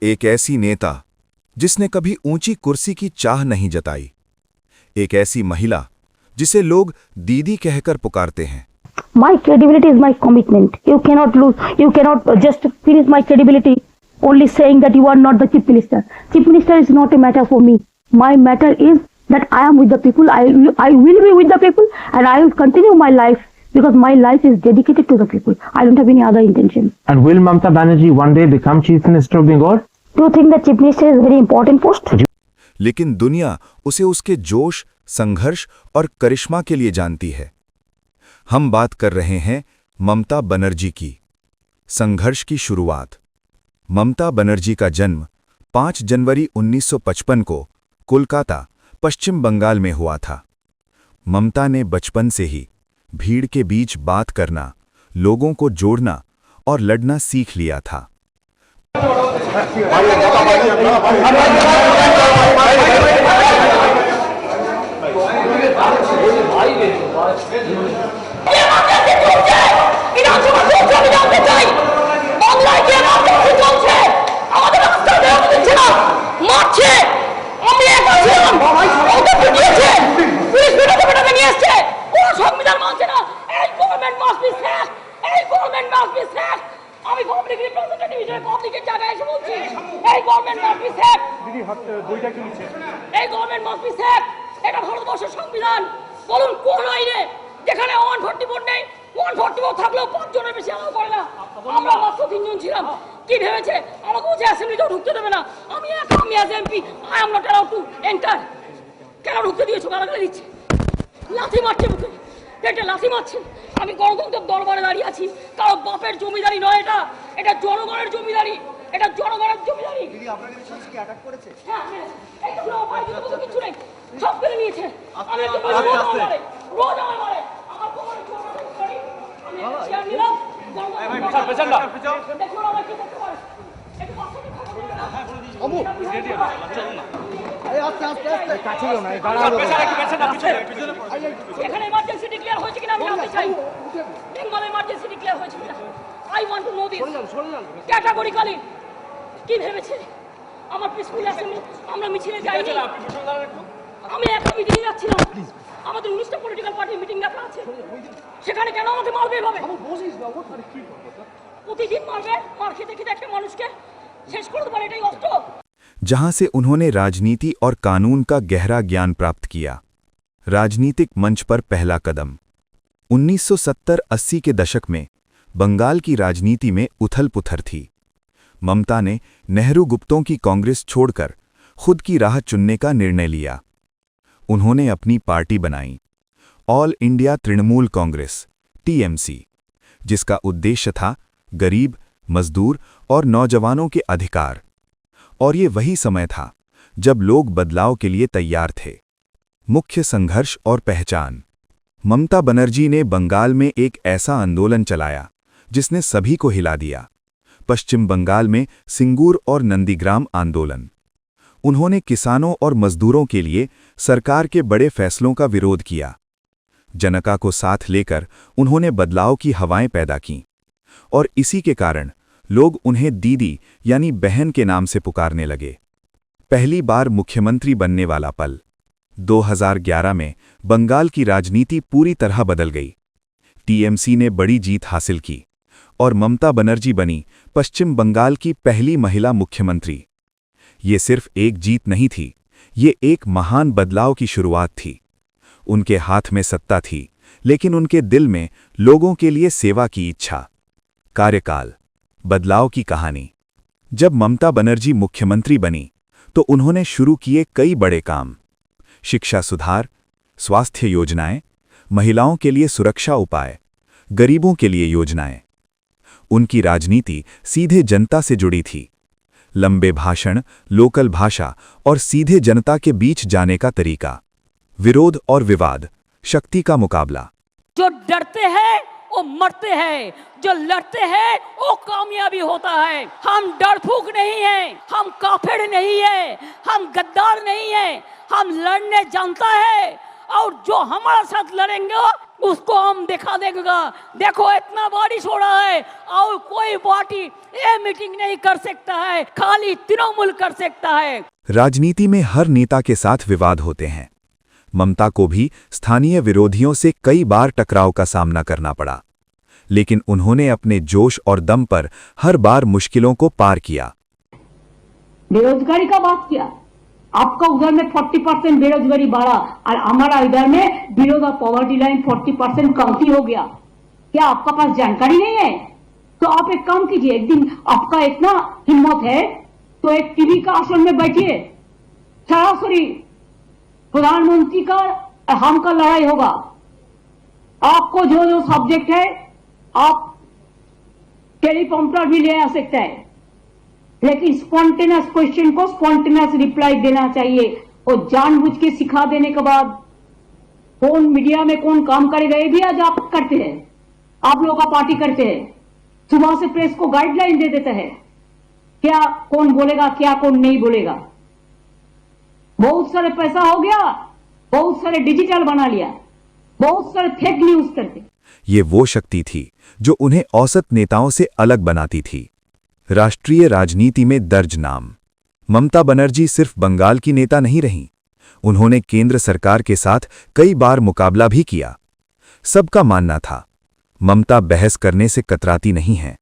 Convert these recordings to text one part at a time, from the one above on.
एक ऐसी नेता जिसने कभी ऊंची कुर्सी की चाह नहीं जताई, एक ऐसी महिला जिसे लोग दीदी कहकर पुकारते हैं। My credibility is my commitment. You cannot lose. You cannot just finish my credibility only saying that you are not the chief minister. Chief minister is not a matter for me. My matter is that I am with the people. I will be with the people, and I will continue my life because my life is dedicated to the people. I don't have any other intention. And will Mamata Banerjee one day become chief minister of Bengal? Do you think that chief minister is a very important post? लेकिन दुनिया उसे उसके जोश, संघर्ष और करिश्मा के लिए जानती है। हम बात कर रहे हैं ममता बनर्जी की। संघर्ष की शुरुआत। ममता बनर्जी का जन्म 5 जनवरी 1955 को कोलकाता, पश्चिम बंगाल में हुआ था। ममता ने बचपन से ही भीड़ के बीच बात करना, लोगों को जोड़ना और लड़ना सीख लिया था। সংবিধান বলুন কোন আইনে যেখানে 144 নেই, 144 থাকলেও 5 জনের বেশি আলাদা করে না। আমরা মাত্র 3 জন ছিলাম। কি ভেবেছে আমাকে বলছে অ্যাসেম্বলিতেও ঢুকতে দেবে না? আমি as MP I am not allowed to enter. কেন ঢুকতে দিয়েছো? গালাগালি দিচ্ছে, লাথি মারছে মুখে, পেটে লাথি মারছে। আমি গণতন্ত্রের দরবারে দাঁড়িয়ে আছি, কারো বাপের জমিদারি নয় এটা, এটা জনগণের জমিদারি, এটা জনগণের জমিদারি। দিদি আপনাকে বিশ্বাস কি অ্যাটাক করেছে? হ্যাঁ হ্যাঁ, এই তো আমার কিছু নেই, সব কেড়ে নিয়েছে। আমি রোজ আমার মারে, আমার কোমরে চোট করি, আমি শেয়ার নিলাম। দেখুন আমার কি করতে পারে, একটু বাচ্চাকে খবর দেবে না? অবু রেডি আছে, চলো না। এই আস্তে আস্তে আস্তে কাছে যাও না, এই দাঁড়াও। এখানে ইমার্জেন্সি ডিক্লেয়ার হয়েছে কিনা আমি জানতে চাই। বেঙ্গল ইমার্জেন্সি ডিক্লেয়ার হয়েছে কিনা? I want to know this categorically. কি ভেবেছে আমার পিসফুল অ্যাসেম্বলি আমরা মিছিলে যাইনি? আমি একা মিটিং যাচ্ছিলাম, আমাদের 19টা পলিটিক্যাল পার্টির মিটিং ডাকা আছে, সেখানে কেন আমাকে মারবে এভাবে? প্রতিদিন মারবে, মার খেতে খেতে একটা মানুষকে শেষ করে দেবে, এটাই অস্ত্র। जहां से उन्होंने राजनीति और कानून का गहरा ज्ञान प्राप्त किया। राजनीतिक मंच पर पहला कदम। 1970-80 के दशक में बंगाल की राजनीति में उथल-पुथल थी। ममता ने नेहरू गुप्तों की कांग्रेस छोड़कर खुद की राह चुनने का निर्णय लिया। उन्होंने अपनी पार्टी बनाई, all India Trinamool Congress (TMC), जिसका उद्देश्य था गरीब, मजदूर और नौजवानों के अधिकार। और ये वही समय था जब लोग बदलाव के लिए तैयार थे। मुख्य संघर्ष और पहचान। ममता बनर्जी ने बंगाल में एक ऐसा आंदोलन चलाया जिसने सभी को हिला दिया। पश्चिम बंगाल में सिंगूर और नंदीग्राम आंदोलन। उन्होंने किसानों और मजदूरों के लिए सरकार के बड़े फैसलों का विरोध किया। जनता को साथ लेकर उन्होंने बदलाव की हवाएं पैदा कीं, और इसी के कारण लोग उन्हें दीदी यानी बहन के नाम से पुकारने लगे। पहली बार मुख्यमंत्री बनने वाला पल। 2011 में बंगाल की राजनीति पूरी तरह बदल गई। टीएमसी ने बड़ी जीत हासिल की और ममता बनर्जी बनी पश्चिम बंगाल की पहली महिला मुख्यमंत्री। ये सिर्फ एक जीत नहीं थी, ये एक महान बदलाव की शुरुआत थी। उनके हाथ में सत्ता थी, लेकिन उनके दिल में लोगों के लिए सेवा की इच्छा। कार्यकाल, बदलाव की कहानी। जब ममता बनर्जी मुख्यमंत्री बनी तो उन्होंने शुरू किए कई बड़े काम। शिक्षा सुधार, स्वास्थ्य योजनाएं, महिलाओं के लिए सुरक्षा उपाय, गरीबों के लिए योजनाएं। उनकी राजनीति सीधे जनता से जुड़ी थी। लंबे भाषण, लोकल भाषा और सीधे जनता के बीच जाने का तरीका। विरोध और विवाद, शक्ति का मुकाबला। जो डरते हैं वो मरते हैं, जो लड़ते हैं वो कामयाबी होता है। हम डरफूक नहीं हैं, हम काफिर नहीं हैं, हम गद्दार नहीं हैं, हम लड़ने जानता है। और जो हमारे साथ लड़ेंगे उसको हम दिखा देगा। देखो इतना बारिश हो रहा है और कोई पार्टी ये मीटिंग नहीं कर सकता है, खाली तृणमूल कर सकता है। राजनीति में हर नेता के साथ विवाद होते हैं। ममता को भी स्थानीय विरोधियों से कई बार टकराव का सामना करना पड़ा, लेकिन उन्होंने अपने जोश और दम पर हर बार मुश्किलों को पार किया। बेरोजगारी का बात किया, आपका उधर में 40% बेरोजगारी बढ़ा और हमारा इधर में बिलो द पॉवर्टी लाइन 40% कमती हो गया। क्या आपका पास जानकारी नहीं है? तो आप एक काम कीजिए, एक दिन आपका इतना हिम्मत है तो एक टीवी का आसन में बैठिए, सरासरी प्रधानमंत्री का हम का लड़ाई होगा। आपको जो जो सब्जेक्ट है आप टेलीप्रॉम्प्टर भी ले आ सकते हैं, लेकिन स्पॉन्टेनियस क्वेश्चन को स्पॉन्टेनियस रिप्लाई देना चाहिए। और जानबूझ के सिखा देने के बाद कौन मीडिया में कौन काम करेगा ये भी आज आप करते हैं, आप लोगों का पार्टी करते हैं। सुबह से प्रेस को गाइडलाइन दे देते हैं क्या कौन बोलेगा क्या कौन नहीं बोलेगा। बहुत सारे पैसा हो गया, बहुत सारे डिजिटल बना लिया, बहुत सारे फेक न्यूज करते। ये वो शक्ति थी जो उन्हें औसत नेताओं से अलग बनाती थी। राष्ट्रीय राजनीति में दर्ज नाम। ममता बनर्जी सिर्फ बंगाल की नेता नहीं रहीं, उन्होंने केंद्र सरकार के साथ कई बार मुकाबला भी किया। सबका मानना था ममता बहस करने से कतराती नहीं है।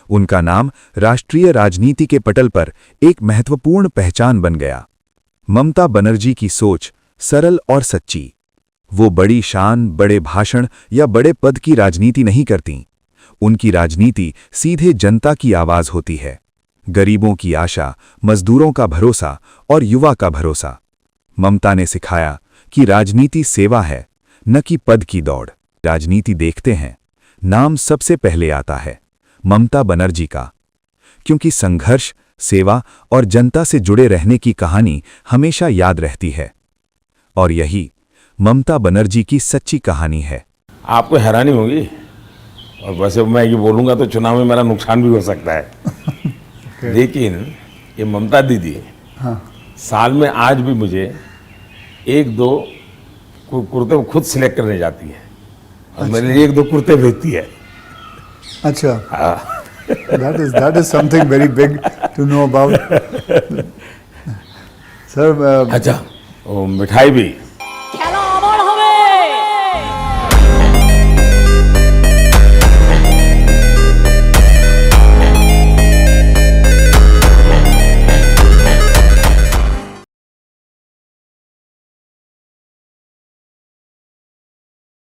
उनका नाम राष्ट्रीय राजनीति के पटल पर एक महत्वपूर्ण पहचान बन गया। ममता बनर्जी की सोच सरल और सच्ची। वो बड़ी शान, बड़े भाषण या बड़े पद की राजनीति नहीं करतीं। उनकी राजनीति सीधे जनता की आवाज होती है। गरीबों की आशा, मजदूरों का भरोसा और युवा का भरोसा। ममता ने सिखाया कि राजनीति सेवा है, न कि पद की दौड़। राजनीति देखते हैं, नाम सबसे पहले आता है ममता बनर्जी का, क्योंकि संघर्ष, सेवा और जनता से जुड़े रहने की कहानी हमेशा याद रहती है। और यही ममता बनर्जी की सच्ची कहानी है। आपको हैरानी होगी, और वैसे मैं ये बोलूँगा तो चुनाव में मेरा नुकसान भी हो सकता है लेकिन ये ममता दीदी साल में आज भी मुझे 1-2 कुर्ते खुद सिलेक्ट करने जाती है और मेरे लिए 1-2 कुर्ते भेजती है। अच्छा, that is something very big to know about. Sir अच्छा, मिठाई भी